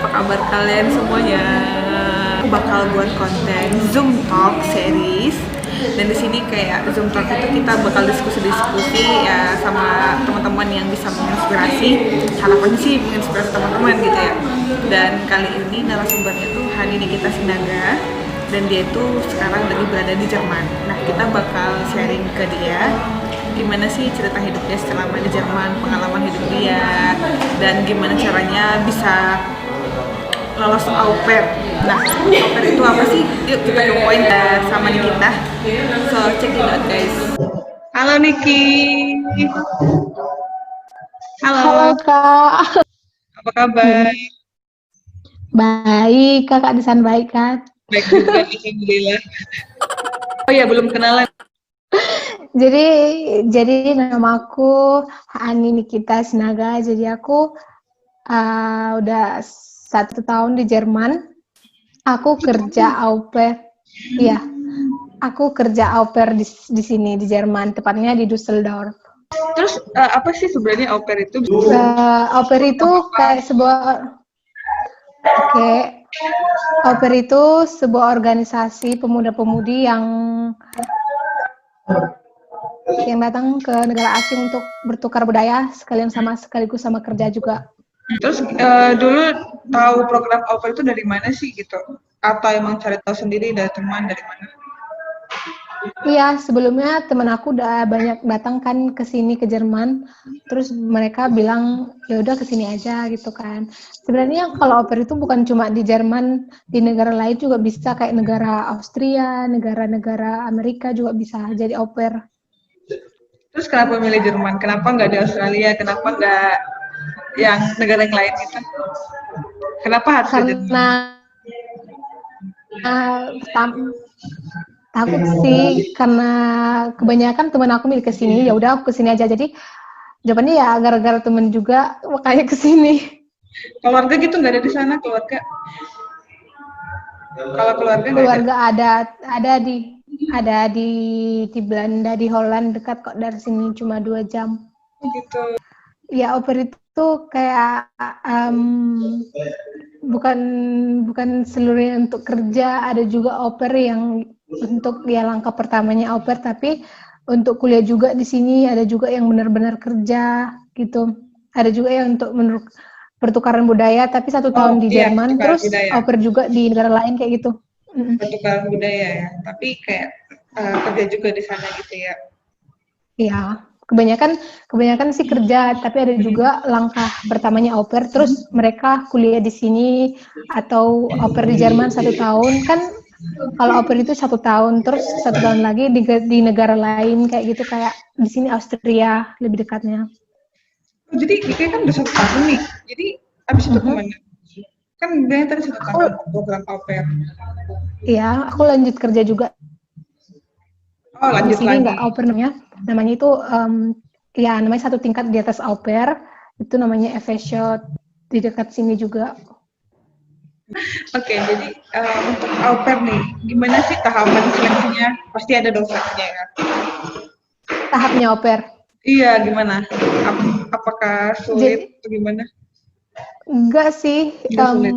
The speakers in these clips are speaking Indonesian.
kabar kalian semuanya? Aku bakal buat konten Zoom Talk series. Dan di sini kayak Zoom Talk itu kita bakal diskusi-diskusi ya sama teman-teman yang bisa menginspirasi. Harapannya sih menginspirasi teman-teman gitu ya. Dan kali ini narasumbernya tuh Hani Nikita Sinaga, dan dia itu sekarang lagi berada di Jerman. Nah, kita bakal sharing ke dia gimana sih cerita hidupnya selama di Jerman, pengalaman hidup dia, dan gimana caranya bisa lolos au pair. Nah, au pair itu apa sih? Yuk kita kepoin sama Nikita. So, check it out guys. Halo Niki. Halo Halo, Kak, apa kabar? baik Kakak di sana baik kan? Baik juga, alhamdulillah. Oh ya, belum kenalan. Jadi nama aku Ani Nikita Sinaga. Jadi aku udah 1 tahun di Jerman. Aku kerja au pair. Iya, aku kerja au pair di sini di Jerman, tepatnya di Düsseldorf. Terus apa sih sebenarnya au pair itu? Au pair itu kayak au pair itu sebuah organisasi pemuda-pemudi yang datang ke negara asing untuk bertukar budaya sekaligus sama kerja juga. Terus dulu tahu program au pair itu dari mana sih gitu? Atau emang cari tahu sendiri dari teman dari mana? Iya, sebelumnya teman aku udah banyak datang kan ke sini ke Jerman, terus mereka bilang ya udah ke sini aja gitu kan. Sebenarnya kalau au pair itu bukan cuma di Jerman, di negara lain juga bisa, kayak negara Austria, negara-negara Amerika juga bisa jadi au pair. Terus kenapa milih Jerman? Kenapa nggak di Australia? Kenapa nggak yang negara yang lain gitu? Kenapa harus ke Jerman? Karena takut sih, karena kebanyakan teman aku milih ke sini, ya udah aku ke sini aja. Jadi jawabannya ya gara-gara temen juga makanya ke sini. Keluarga gitu nggak ada di sana keluarga? Kalau keluarga nggak ada? Keluarga ada di Belanda, di Holland, dekat kok dari sini, cuma 2 jam. Gitu. Ya au pair itu kayak bukan seluruhnya untuk kerja, ada juga au pair yang untuk ya langkah pertamanya au pair, tapi untuk kuliah juga di sini, ada juga yang benar-benar kerja gitu. Ada juga yang untuk pertukaran budaya, tapi 1 tahun di Iya, Jerman, pertukaran terus budaya. au pair juga di negara lain kayak gitu. Pertukaran budaya ya. Tapi kayak kerja juga di sana gitu ya. Iya, kebanyakan sih kerja, tapi ada juga langkah pertamanya au pair, terus mereka kuliah di sini atau au pair di Jerman 1 tahun kan. Kalau au pair itu 1 tahun, terus 1 tahun lagi di negara lain kayak gitu, kayak di sini Austria lebih dekatnya. Oh, jadi kayak kan udah 1 tahun nih. Jadi abis itu kemana? Kan biasanya tadi 1 tahun Aku program au pair. aku lanjut kerja juga Oh, di lanjut sini, lagi. nggak au pair namanya itu namanya 1 tingkat di atas au pair, itu namanya Efeshot, di dekat sini juga. Oke, jadi untuk au pair nih, gimana sih tahapan seleksinya? Pasti ada dong seleksinya ya. Tahapnya au pair. Iya, gimana? Apakah sulit Jadi atau gimana? enggak sih, Nggak sulit.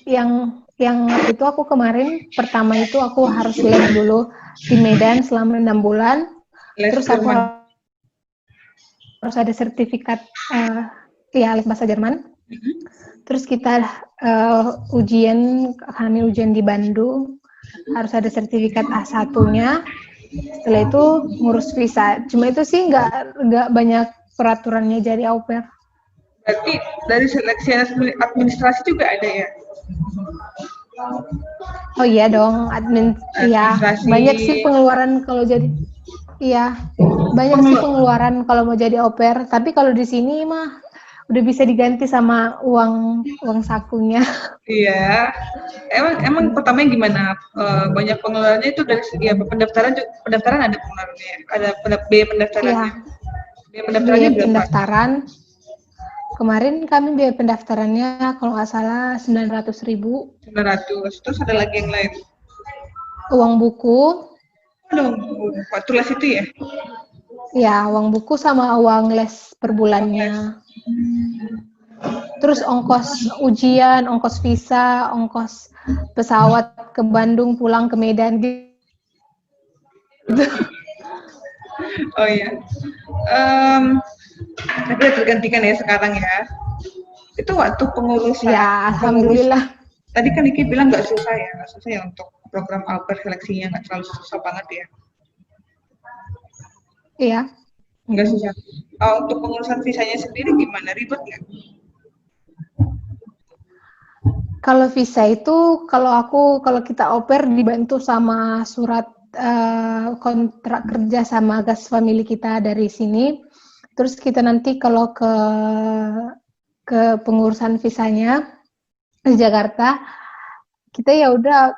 yang waktu itu aku kemarin pertama itu aku harus les dulu di Medan selama 6 bulan, Les terus aku Jerman. harus ada sertifikat les bahasa Jerman. Terus kita kami ujian di Bandung, harus ada sertifikat A1-nya. Setelah itu ngurus visa. Cuma itu sih nggak banyak peraturannya jadi au pair. Berarti dari seleksi administrasi juga ada ya? Oh iya dong, iya, Administrasi. banyak sih pengeluaran kalau jadi, iya, banyak sih pengeluaran kalau mau jadi au pair. Tapi kalau di sini mah udah bisa diganti sama uang sakunya. Iya. Emang pertamanya gimana? Banyak pengeluarannya itu dari segi apa? Pendaftaran ada pengeluarannya, ada biaya pendaftarannya. Iya, Biaya pendaftarannya biaya berapa? pendaftaran. Kemarin kami biaya pendaftarannya kalau nggak salah 900.000. 900. Terus ada lagi yang lain. Uang buku, Aduh, waktu les itu ya? ya uang buku sama uang les per bulannya. terus ongkos ujian, ongkos visa, ongkos pesawat ke Bandung, pulang ke Medan gitu. Oh iya. Tapi udah tergantikan ya sekarang ya. Itu waktu pengurusan. Ya, alhamdulillah. Tadi kan Niki bilang nggak susah ya untuk program au pair seleksinya nggak terlalu susah banget ya. Iya. Nggak susah. Untuk pengurusan visanya sendiri gimana? Ribet nggak? Kalau visa itu, kalau kita au pair dibantu sama surat kontrak kerja sama gas family kita dari sini. Terus kita nanti kalau ke pengurusan visanya di Jakarta, kita ya udah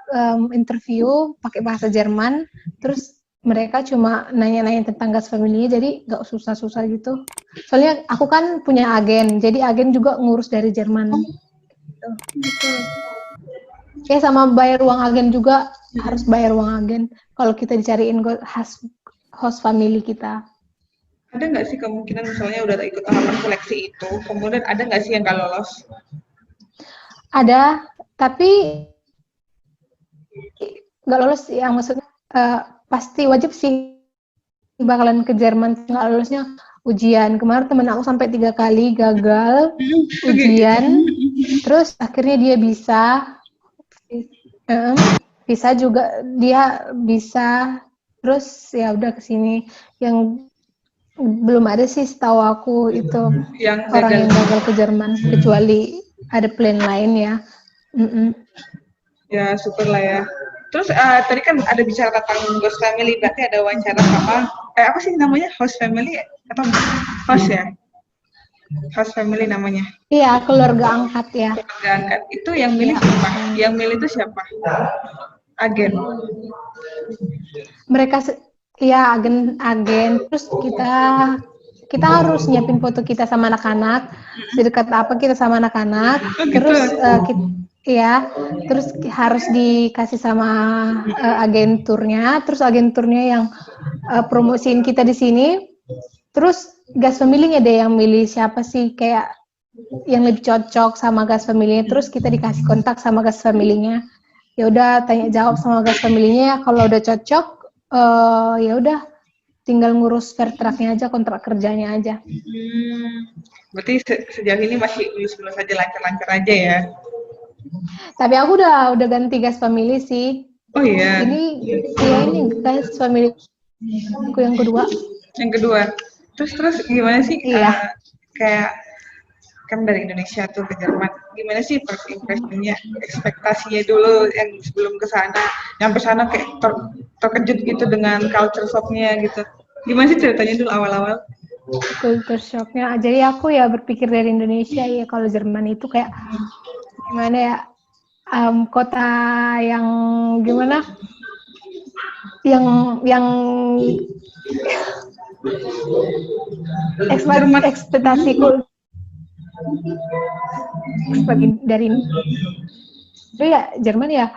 interview pakai bahasa Jerman. Terus mereka cuma nanya-nanya tentang gas family, jadi nggak susah-susah gitu. Soalnya aku kan punya agen, jadi agen juga ngurus dari Jerman. Gitu. Ya sama bayar uang agen juga, harus bayar uang agen kalau kita dicariin host family kita. Ada nggak sih kemungkinan misalnya udah ikut tahapan seleksi itu, kemudian ada nggak sih yang nggak lolos? Ada, tapi nggak lolos yang maksudnya pasti wajib sih bakalan ke Jerman. Nggak lolosnya ujian. Kemarin temen aku sampai 3 kali gagal ujian, terus akhirnya dia bisa juga dia bisa, terus ya udah kesini. Yang belum ada sih setahu aku itu yang gagal ke Jerman, kecuali ada plan lain ya. Ya syukurlah ya. Terus tadi kan ada bicara tentang host family, berarti ada wawancara sama apa sih namanya, host family atau host ya? Host family namanya. Iya, keluarga angkat ya. Keluarga angkat itu yang milih siapa? Yang milih itu siapa? Agen. Mereka ya agen. Terus kita harus nyiapin foto kita sama anak-anak, sedekat apa kita sama anak-anak. Terus terus harus dikasih sama agenturnya. Terus agenturnya yang promosiin kita di sini. Terus gas family-nya deh yang milih siapa sih kayak yang lebih cocok sama gas family-nya. Terus kita dikasih kontak sama gas family-nya. Ya udah tanya jawab sama gas family-nya. Kalau udah cocok, ya udah tinggal ngurus vertraknya aja, kontrak kerjanya aja. Berarti sejauh ini masih lulus aja, lancar-lancar aja ya. Tapi aku udah ganti gas family sih. Oh iya. Ini gas family aku yang kedua. Yang kedua. Terus gimana sih? Iya. Kayak kan dari Indonesia tuh ke Jerman. Gimana sih first impression-nya, ekspektasinya dulu yang sebelum ke sana, nyampe sana kayak terkejut gitu dengan culture shock-nya gitu. Gimana sih ceritanya dulu awal-awal? Culture shock-nya, jadi aku ya berpikir dari Indonesia ya, kalau Jerman itu kayak gimana ya, kota yang gimana, yang ekspektasiku dari itu ya Jerman ya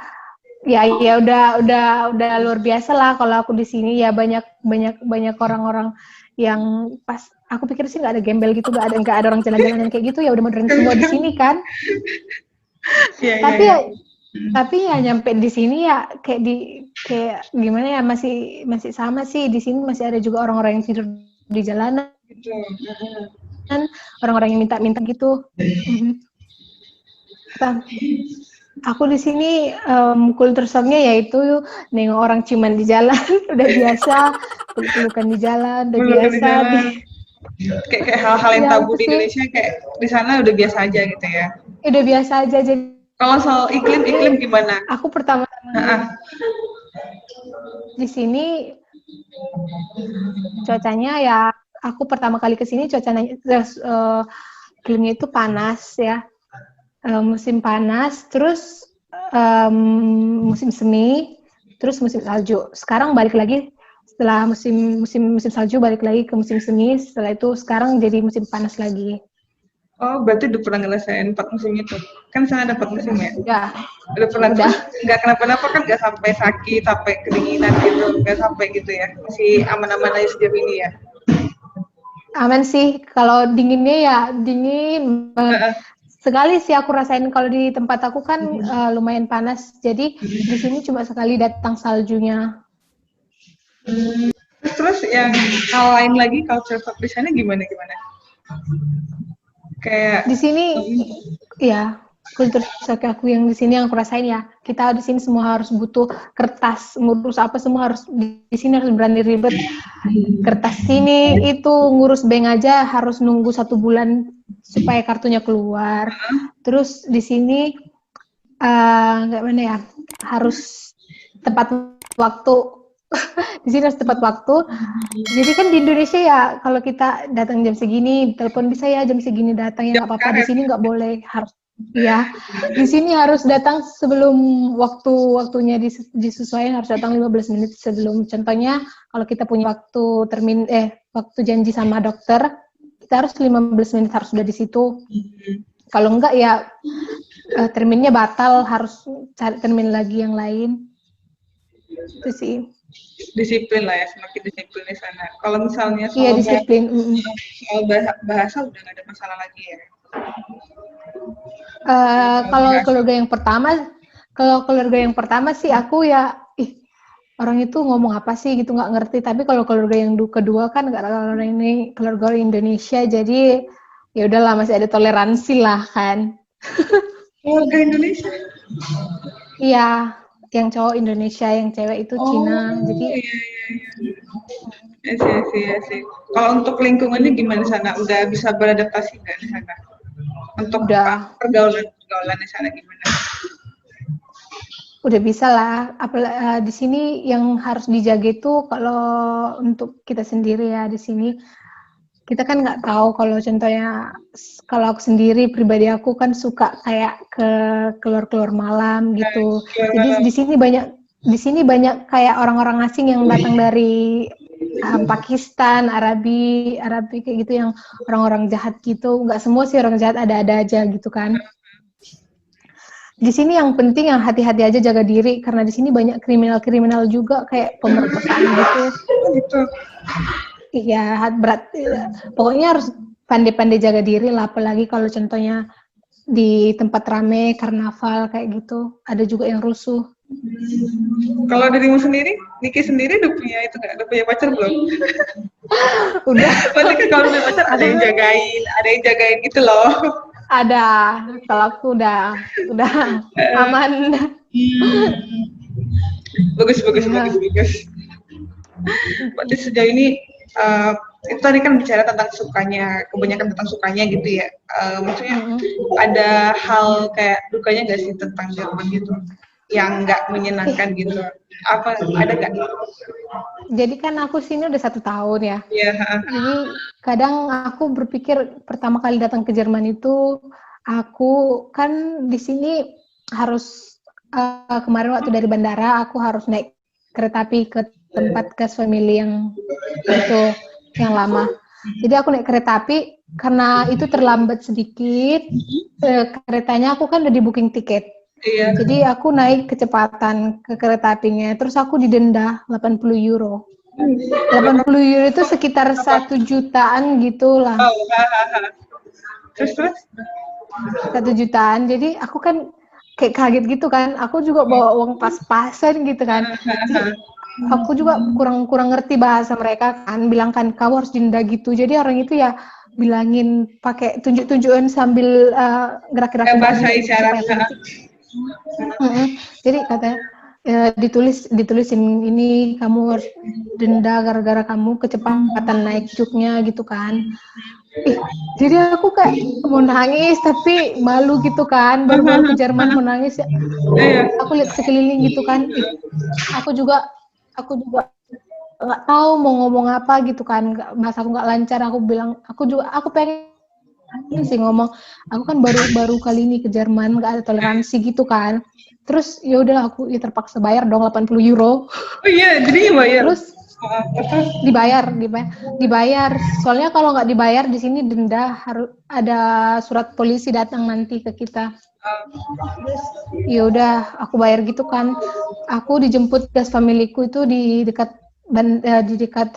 udah luar biasa lah. Kalau aku di sini ya banyak orang-orang yang pas aku pikir sih nggak ada gembel gitu, nggak ada orang jalan-jalan kayak gitu, ya udah modern semua di sini kan. Tapi ya nyampe di sini ya kayak gimana ya, masih sama sih. Di sini masih ada juga orang-orang yang tidur di jalanan, orang-orang yang minta gitu. Aku di sini kultur shocknya yaitu nengok orang ciuman di jalan, udah biasa, pelukan di jalan, udah biasa. Kayak hal-hal yang tabu di Indonesia, kayak di sana udah biasa aja gitu ya. Udah biasa aja. Jadi kalau soal iklim gimana? Aku pertama di sini cuacanya ya, aku pertama kali ke sini cuacanya iklimnya itu panas ya. Musim panas, terus musim semi, terus musim salju. Sekarang balik lagi setelah musim salju, balik lagi ke musim semi. Setelah itu sekarang jadi musim panas lagi. Oh, berarti udah pernah ngerasain 4 musim itu? Kan sana ada 4 musim ya? Ya. Udah pernah. Nggak kenapa-napa kan, nggak sampai sakit, sampai kedinginan gitu, nggak sampai gitu ya? Masih aman-aman aja sejauh ini ya? Aman sih, kalau dinginnya ya dingin banget. sekali sih aku rasain. Kalau di tempat aku kan lumayan panas, jadi di sini cuma sekali datang saljunya. Terus yang hal lain lagi culture shock di sana gimana? Kayak Di sini ya kultur shock aku yang di sini yang aku rasain ya, kita di sini semua harus butuh kertas, ngurus apa semua harus di sini harus berani ribet. Kertas sini itu ngurus bank aja harus nunggu 1 bulan supaya kartunya keluar. Terus di sini nggak mana ya, harus tepat waktu. Di sini harus tepat waktu. Jadi kan di Indonesia ya, kalau kita datang jam segini, telepon bisa ya jam segini datang, ya nggak apa-apa. Di sini nggak boleh, harus ya. Di sini harus datang sebelum waktunya disesuaikan, harus datang 15 menit sebelum. Contohnya kalau kita punya waktu janji sama dokter, kita harus 15 menit harus sudah di situ. Kalau enggak ya terminnya batal, harus cari termin lagi yang lain. Itu sih. Disiplin lah ya, semakin disiplin di sana. Kalau misalnya Iya, disiplin. soal bahasa udah nggak ada masalah lagi ya. Kalau keluarga yang pertama sih aku ya, orang itu ngomong apa sih gitu nggak ngerti. Tapi kalau keluarga yang kedua kan karena orang ini keluarga Indonesia, jadi ya udahlah masih ada toleransi lah kan. Keluarga Indonesia? Iya, yang cowok Indonesia, yang cewek itu Cina. Jadi iya sih. Kalau untuk lingkungannya gimana di sana? Udah bisa beradaptasi nggak di sana? Untuk pergaulan di sana gimana? Udah bisa lah. Apalagi di sini yang harus dijaga itu kalau untuk kita sendiri ya di sini. Kita kan nggak tahu kalau contohnya, kalau aku sendiri pribadi aku kan suka kayak keluar malam gitu. Jadi di sini banyak kayak orang-orang asing yang datang dari Pakistan, Arabi kayak gitu, yang orang-orang jahat gitu. Nggak semua sih orang jahat, ada aja gitu kan. Di sini yang penting yang hati-hati aja, jaga diri, karena di sini banyak kriminal juga kayak pemerkosaan gitu. Iya, berat. Pokoknya harus pandai-pandai jaga diri lah, apalagi kalau contohnya di tempat rame, karnaval kayak gitu. Ada juga yang rusuh. Kalau dirimu sendiri, Niki sendiri udah punya itu nggak? Udah punya pacar belum? Udah. Berarti kan kalau punya pacar ada yang jagain gitu loh. Ada. Kalau aku udah aman. Bagus. Berarti sejauh ini itu tadi kan bicara tentang sukanya, kebanyakan tentang sukanya gitu ya. Maksudnya ada hal kayak dukanya nggak sih tentang Jerman gitu, yang nggak menyenangkan gitu? Apa ada nggak? Jadi kan aku sini udah 1 tahun ya. Iya. Jadi kadang aku berpikir pertama kali datang ke Jerman itu, aku kan di sini harus kemarin waktu dari bandara aku harus naik kereta api ke tempat kes family yang itu yang lama. Jadi aku naik kereta api, karena itu terlambat sedikit, keretanya aku kan udah di booking tiket. Iya. Jadi aku naik kecepatan ke kereta apinya, terus aku didenda 80 euro. 80 euro itu sekitar 1 jutaan gitu lah. Terus? 1 jutaan, jadi aku kan kayak kaget gitu kan. Aku juga bawa uang pas-pasan gitu kan. Jadi, aku juga kurang ngerti bahasa mereka kan, bilang kan kamu harus denda gitu. Jadi orang itu ya bilangin pakai tunjuk-tunjukan sambil gerak-gerak bahasa isyarat. Jadi katanya ditulisin ini kamu harus denda gara-gara kamu kecepatan naik juknya gitu kan. Jadi aku kayak mau nangis tapi malu gitu kan, baru ke Jerman mau nangis ya. Aku lihat sekeliling gitu kan. Aku juga nggak tahu mau ngomong apa gitu kan, bahasa aku nggak lancar. Aku bilang aku pengen sih ngomong, aku kan baru kali ini ke Jerman, nggak ada toleransi gitu kan. Terus ya udah aku terpaksa bayar dong 80 euro. Oh iya, jadi bayar. Terus dibayar. Soalnya kalau nggak dibayar di sini denda, harus ada surat polisi datang nanti ke kita. Terus ya udah aku bayar gitu kan. Aku dijemput gas familiku itu di dekat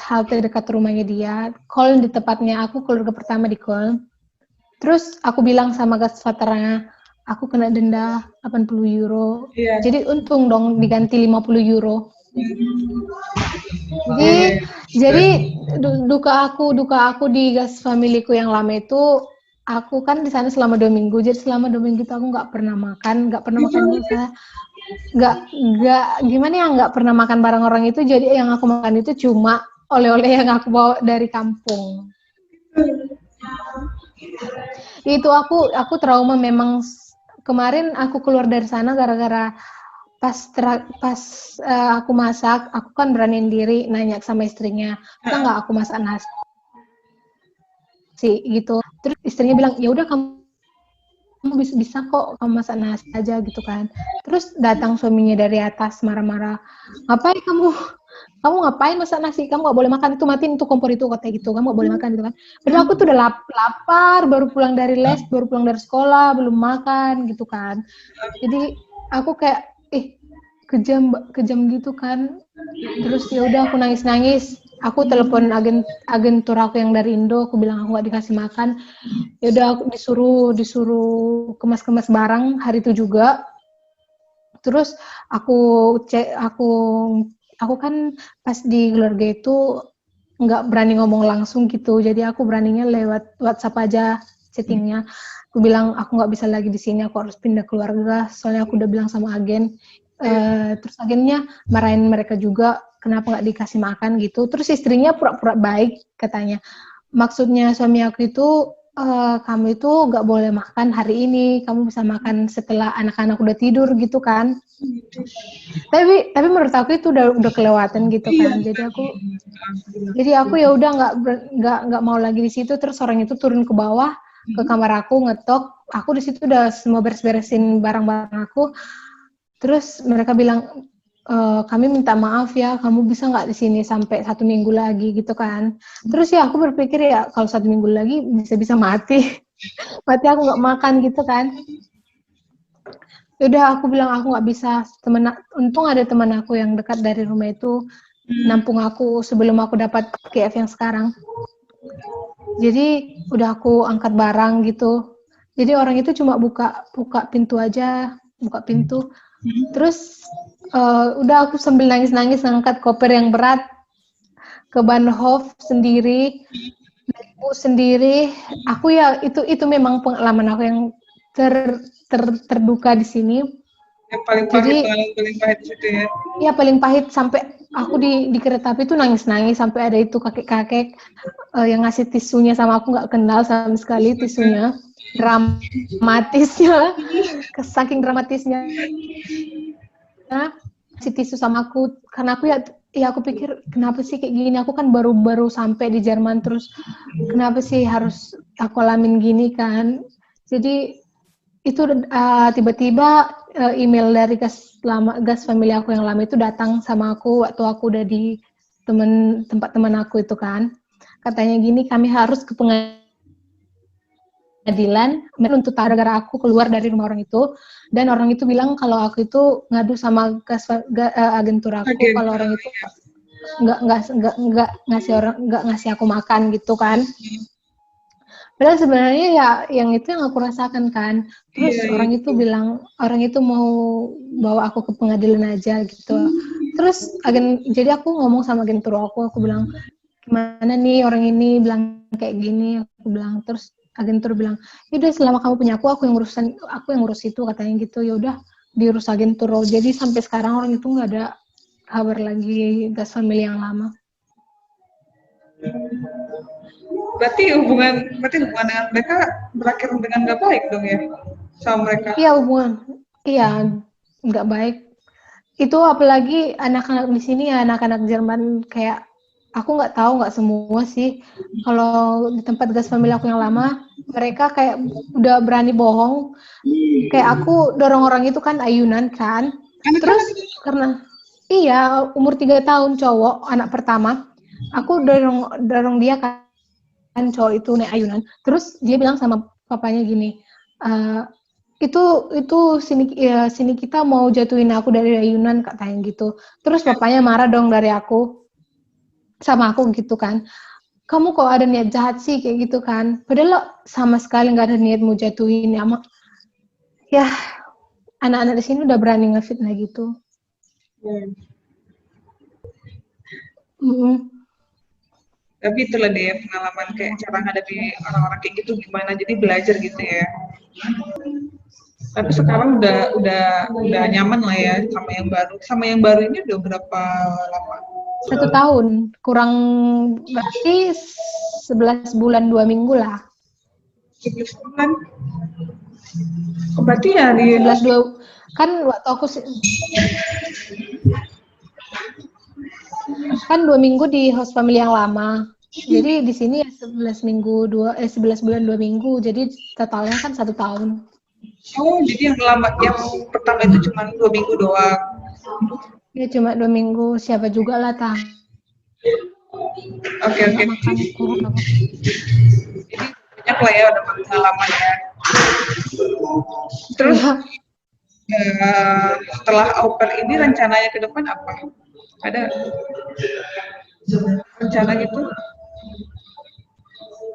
halte dekat rumahnya dia. Köln di tepatnya, aku keluarga pertama di Köln. Terus aku bilang sama gas faternya, aku kena denda 80 euro. Iya. Jadi untung dong diganti 50 euro. Jadi Iya. jadi duka aku di gas familiku yang lama itu, aku kan di sana selama 2 minggu. Jadi selama 2 minggu itu aku nggak pernah makan saya nggak gimana ya, nggak pernah makan barang orang itu. Jadi yang aku makan itu cuma oleh-oleh yang aku bawa dari kampung. Itu aku trauma memang. Kemarin aku keluar dari sana gara-gara pas aku masak, aku kan beraniin diri nanya sama istrinya, bisa nggak aku masak nasi gitu. Terus istrinya bilang, ya udah kamu bisa kok kamu masak nasi aja gitu kan. Terus datang suaminya dari atas marah-marah, ngapain kamu ngapain masak nasi, kamu nggak boleh makan, itu matiin tuh kompor itu, katanya gitu, kamu nggak boleh makan gitu kan. Padahal aku tuh udah lapar, baru pulang dari les, baru pulang dari sekolah, belum makan gitu kan. Jadi aku kayak kejam gitu kan. Terus ya udah aku nangis, aku telepon agentur aku yang dari Indo, aku bilang aku nggak dikasih makan. Ya udah aku disuruh kemas-kemas barang hari itu juga. Terus aku kan pas di keluarga itu nggak berani ngomong langsung gitu, jadi aku beraninya lewat WhatsApp aja chattingnya. Aku bilang aku nggak bisa lagi di sini, aku harus pindah keluarga, soalnya aku udah bilang sama agen. Terus agennya marahin mereka juga, kenapa nggak dikasih makan gitu. Terus istrinya pura-pura baik, katanya maksudnya suami aku itu, kamu itu nggak boleh makan hari ini, kamu bisa makan setelah anak-anak udah tidur gitu kan. Tapi menurut aku itu udah kelewatan gitu kan. Jadi aku ya udah nggak mau lagi di situ. Terus orang itu turun ke bawah ke kamar aku, ngetok. Aku di situ udah semua beres-beresin barang-barang aku. Terus mereka bilang, kami minta maaf ya, kamu bisa nggak di sini sampai 1 minggu lagi gitu kan. Terus ya aku berpikir ya kalau 1 minggu lagi bisa mati. Mati aku nggak makan gitu kan. Udah aku bilang aku nggak bisa. Untung ada teman aku yang dekat dari rumah itu nampung aku sebelum aku dapat KF yang sekarang. Jadi udah aku angkat barang gitu. Jadi orang itu cuma buka pintu aja, buka pintu. Terus udah aku sambil nangis-nangis ngangkat koper yang berat ke Bahnhof sendiri. Sendiri. Aku ya itu memang pengalaman aku yang terduka di sini. Yang paling pahit, paling pahit di situ ya. Iya, paling pahit. Sampai aku di kereta api itu nangis-nangis, sampai ada itu kakek-kakek yang ngasih tisunya sama aku, nggak kenal sama sekali tisunya. Dramatisnya, saking dramatisnya. Si tisu sama aku, karena aku aku pikir kenapa sih kayak gini, aku kan baru sampai di Jerman, terus kenapa sih harus aku alamin gini kan. Jadi itu tiba-tiba email dari gas family aku yang lama itu datang sama aku waktu aku udah di tempat teman aku itu kan. Katanya gini, kami harus ke pengadilan untuk gara-gara aku keluar dari rumah orang itu, dan orang itu bilang kalau aku itu ngadu sama agentur aku, kalau orang itu nggak ngasih aku makan gitu kan. Padahal sebenarnya ya yang itu yang aku rasakan kan. Terus orang itu mau bawa aku ke pengadilan aja gitu. Terus jadi aku ngomong sama agentur aku bilang, gimana nih orang ini bilang kayak gini, aku bilang. Terus agentur bilang, yaudah selama kamu punya aku yang ngurus itu, katanya gitu. Ya udah diurus agentur. Jadi sampai sekarang orang itu nggak ada kabar lagi gas family yang lama. Berarti hubungan dengan mereka berakhir dengan nggak baik dong ya sama mereka? Iya, nggak baik. Itu apalagi anak-anak di sini ya, anak-anak Jerman, kayak aku nggak tahu, nggak semua sih. Kalau di tempat gas family aku yang lama, mereka kayak udah berani bohong. Kayak aku dorong orang itu kan ayunan kan. Terus karena umur 3 tahun cowok, anak pertama, aku dorong dia kan cowok itu naik ayunan. Terus dia bilang sama papanya gini, itu sini kita mau jatuhin aku dari ayunan, katanya gitu. Terus papanya marah dong dari aku sama aku gitu kan. kamu kok ada niat jahat sih kayak gitu kan. Padahal lo sama sekali nggak ada niat mau jatuhin ya, ya anak-anak di sini udah berani ngefitnah gitu. Mm-mm. Tapi itulah deh pengalaman kayak cara ngadepin orang-orang kayak gitu gimana, jadi belajar gitu ya. Tapi sekarang udah nyaman lah ya sama yang baru. Sama yang baru ini udah berapa lama? 1 tahun, kurang berarti 11 bulan 2 minggu lah. 11 bulan. Oh, berarti ya di 11 2 kan waktu aku kan 2 minggu di host family yang lama. Jadi di sini ya 11 bulan 2 minggu. Jadi totalnya kan 1 tahun. Oh, jadi yang lama yang pertama itu cuma 2 minggu doang. Ya cuma 2 minggu, siapa juga lah tahu. Oke. Makan kurang apa. Jadi banyak lah ya udah pengalaman ya. Terus setelah au pair ini rencananya ke depan apa? Ada rencana gitu?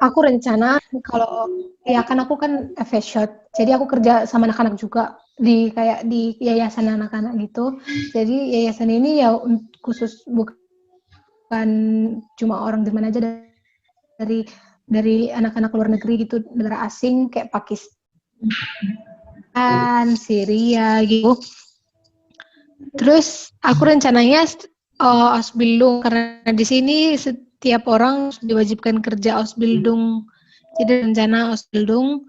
Aku rencana kalau ya kan aku kan FS Shot, jadi aku kerja sama anak-anak juga kayak di yayasan anak-anak gitu. Jadi yayasan ini ya khusus bukan cuma orang di mana aja, dari anak-anak luar negeri gitu, negara asing kayak Pakistan, Syria gitu. Terus aku rencananya Ausbildung karena di sini setiap orang diwajibkan kerja Ausbildung. Jadi rencana Ausbildung.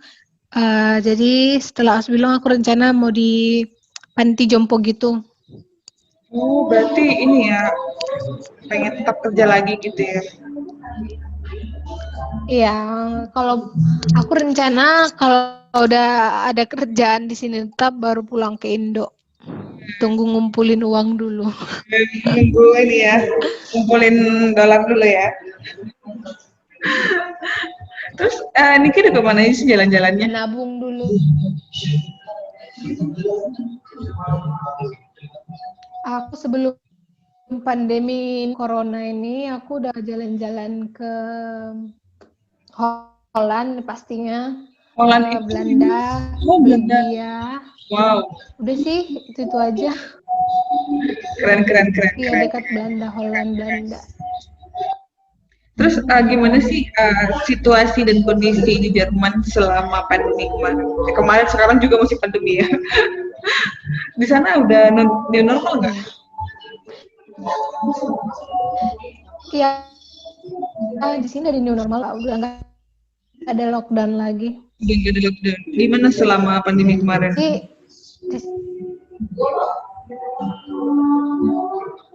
Jadi setelah Ausbildung aku rencana mau di panti jompo gitu. Oh, berarti ini ya pengen tetap kerja lagi gitu ya? Iya, kalau aku rencana kalau udah ada kerjaan di sini tetap baru pulang ke Indo. Tunggu ngumpulin uang dulu. Nunggu ini ya, ngumpulin dolar dulu ya. Terus Niki udah kemana sih jalan-jalannya? Nabung dulu. Aku sebelum pandemi corona ini aku udah jalan-jalan ke Holland pastinya, Holland ke itu Belanda, Belgia. Wow. Udah sih itu aja. Keren. Iya dekat Belanda, Holland, Belanda. Terus gimana sih situasi dan kondisi di Jerman selama pandemi kemarin? Kemarin sekarang juga masih pandemi ya. Di sana udah new normal nggak? Iya. Di sini ada new normal, udah nggak ada lockdown lagi. Udah nggak ada lockdown. Di mana selama pandemi kemarin?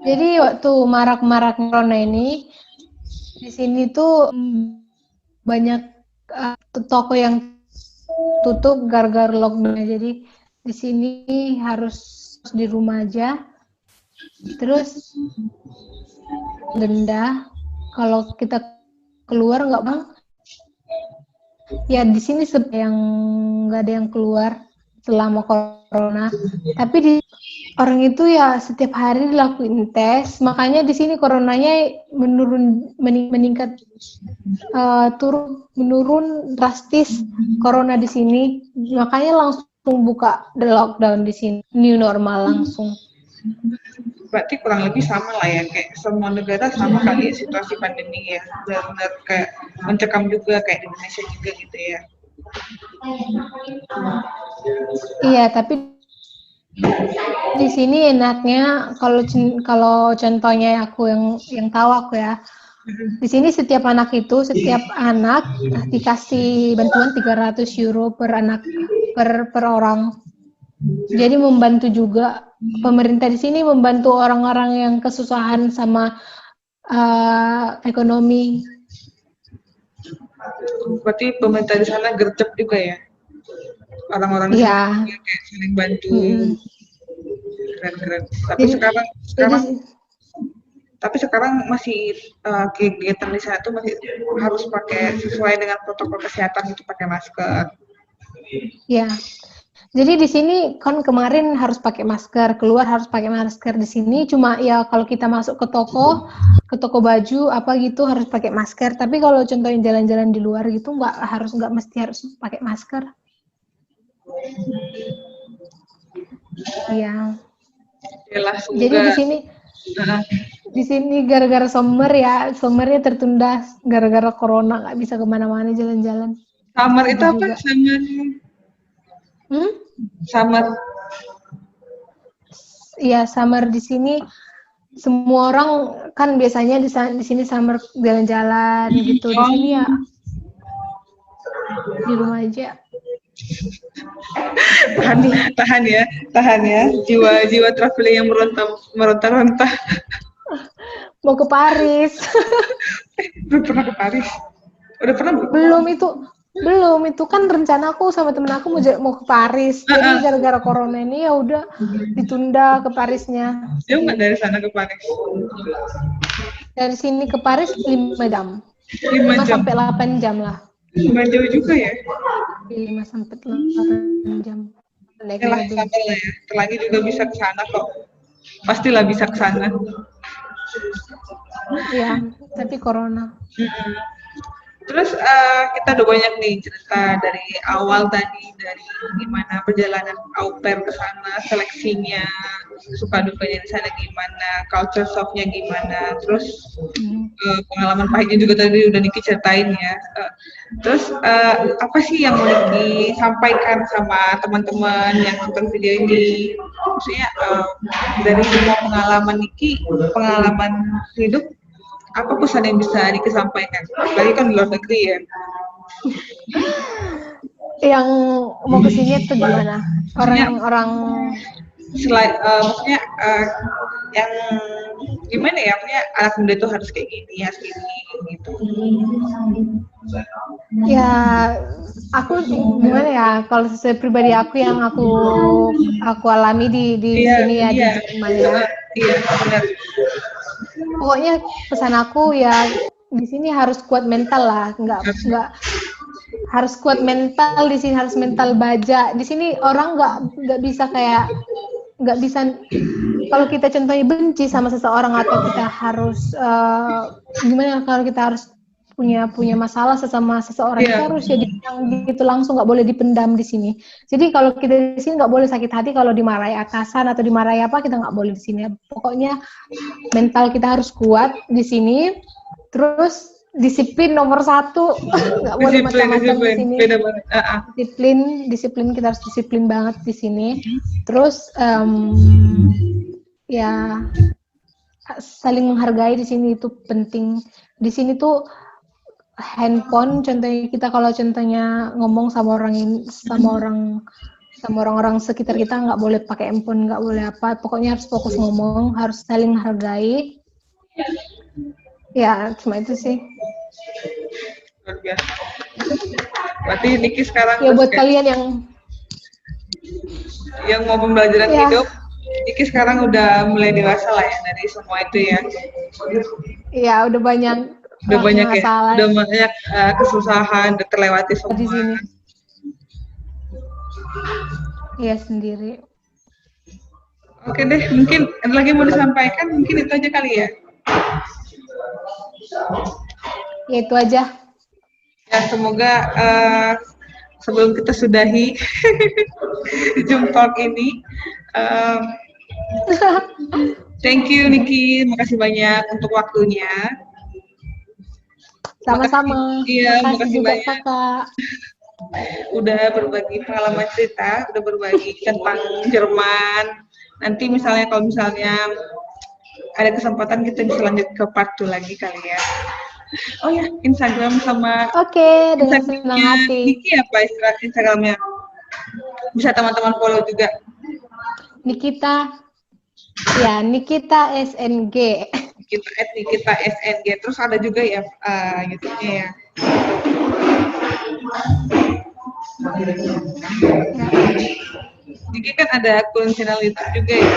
Jadi waktu marak-marak corona ini di sini tuh banyak toko yang tutup gara-gara lockdown. Jadi di sini harus di rumah aja. Terus denda kalau kita keluar nggak bang? Ya di sini yang nggak ada yang keluar selama corona. Tapi orang itu ya setiap hari dilakuin tes, makanya di sini coronanya meningkat, menurun drastis corona di sini. Makanya langsung buka the lockdown di sini, new normal langsung. Berarti kurang lebih sama lah ya, kayak semua negara sama kali ya situasi pandemi ya, benar-benar kayak mencekam juga kayak di Indonesia juga gitu ya. Iya, tapi di sini enaknya kalau contohnya aku yang tahu aku ya. Di sini setiap anak dikasih bantuan 300 euro per anak per orang. Jadi membantu juga, pemerintah di sini membantu orang-orang yang kesusahan sama ekonomi. Berarti pemerintah di sana gercep juga ya? Orang-orang di sana kayak saling bantu. Keren. Tapi sekarang masih kegiatan di sana tuh masih harus pakai sesuai dengan protokol kesehatan, itu pakai masker. Ya. Jadi di sini kan kemarin harus pakai masker, keluar harus pakai masker. Di sini cuma ya kalau kita masuk ke toko baju apa gitu harus pakai masker. Tapi kalau contohnya jalan-jalan di luar gitu nggak mesti harus pakai masker. Iya. Yalah, Jadi semoga. di sini gara-gara summernya tertunda gara-gara corona nggak bisa kemana-mana jalan-jalan. Summer itu Sedih apa? juga. Summer. Iya, summer di sini semua orang kan biasanya di sini summer jalan-jalan gitu. Di sini ya di rumah aja. Tahan ya. Jiwa traveling yang meronta-ronta. Mau ke Paris. Belum pernah ke Paris. Udah pernah Belum itu kan rencana aku sama temen aku mau ke Paris. Jadi gara-gara corona ini ya udah ditunda ke Parisnya. Jauh nggak dari sana ke Paris? Dari sini ke Paris 5 jam. 5 jam. 5 sampai 8 jam lah. Lumayan jauh juga ya. 5 sampai 8 jam. Yalah, sabar lah ya. Lagi juga bisa ke sana kok. Pastilah bisa ke sana. Iya, tapi corona. Terus kita udah banyak nih cerita dari awal tadi, dari gimana perjalanan au pair ke sana, seleksinya, suka dukanya di sana gimana, culture shocknya gimana, terus pengalaman pahitnya juga tadi udah Niki ceritain ya. Terus apa sih yang mau Niki sampaikan sama teman-teman yang nonton video ini? Maksudnya dari semua pengalaman Niki, pengalaman hidup, apa pesan yang bisa Niki sampaikan? Apalagi kan di luar negeri ya. Yang mau kesini atau gimana? Orang-orang selain maksudnya yang gimana ya? Maksudnya anak muda itu harus kayak gini, harus gini gitu. Ya, aku gimana ya? Kalau sesuai pribadi aku yang aku alami di sini ya di Jerman ya. Iya, benar. Pokoknya pesan aku ya di sini harus kuat mental lah, nggak harus kuat mental di sini, harus mental baja. Di sini orang nggak bisa kalau kita contohnya benci sama seseorang atau kita harus gimana kalau kita harus punya masalah sesama seseorang kita harus ya dibilang gitu langsung, nggak boleh dipendam di sini. Jadi kalau kita di sini nggak boleh sakit hati kalau dimarahi atasan atau dimarahi apa, kita nggak boleh di sini. Pokoknya mental kita harus kuat di sini. Terus disiplin nomor 1, nggak boleh macam-macam di sini. Disiplin kita harus disiplin banget di sini. Terus ya saling menghargai di sini itu penting. Di sini tuh handphone, contohnya kita kalau contohnya ngomong sama orang-orang sekitar kita nggak boleh pakai handphone, nggak boleh apa, pokoknya harus fokus ngomong, harus saling menghargai. Ya cuma itu sih. Luar biasa. Berarti Niki sekarang ya buat kalian yang mau pembelajaran hidup, Niki sekarang udah mulai dewasa lah ya dari semua itu ya. Iya, udah banyak masalah. Udah banyak kesusahan, udah terlewati semua. Di sini. Iya sendiri. Oke deh, mungkin ada lagi mau disampaikan, mungkin itu aja kali ya. Ya itu aja. Ya semoga sebelum kita sudahi Zoom Talk ini, thank you Niki, makasih banyak untuk waktunya. Sama-sama. Iya, makasih juga banyak. Kakak. Udah berbagi pengalaman cerita, udah berbagi tentang Jerman. Nanti kalau misalnya ada kesempatan kita bisa lanjut ke part 2 lagi kali ya. Oh ya, Instagram sama dengan senang hati. Niki apa Instagramnya? Bisa teman-teman follow juga. Nikita SNG. Nikita SNG. Terus ada juga ya YouTube-nya ya. Niki kan ada akun channel YouTube juga ya.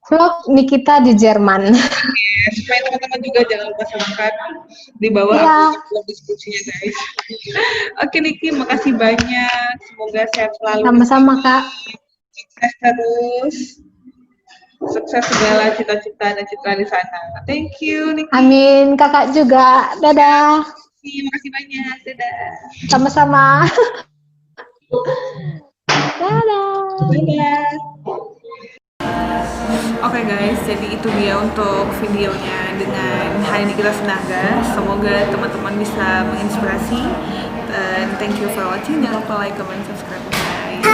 Vlog Nikita di Jerman. ya, supaya teman-teman juga jangan lupa sarankan di bawah Iya. aku diskusinya guys. Oke Niki, makasih banyak. Semoga sehat selalu. Sama-sama Kak. Sukses terus. Sukses segala cita-cita dan cita di sana. Thank you Niki. Amin, Kakak juga. Dadah. Terima kasih banyak. Dadah. Sama-sama. Dadah. Dadah. Oke guys, jadi itu dia untuk videonya dengan Hani Nikita Sinaga. Semoga teman-teman bisa menginspirasi. Dan thank you for watching. Jangan lupa like, comment, subscribe guys.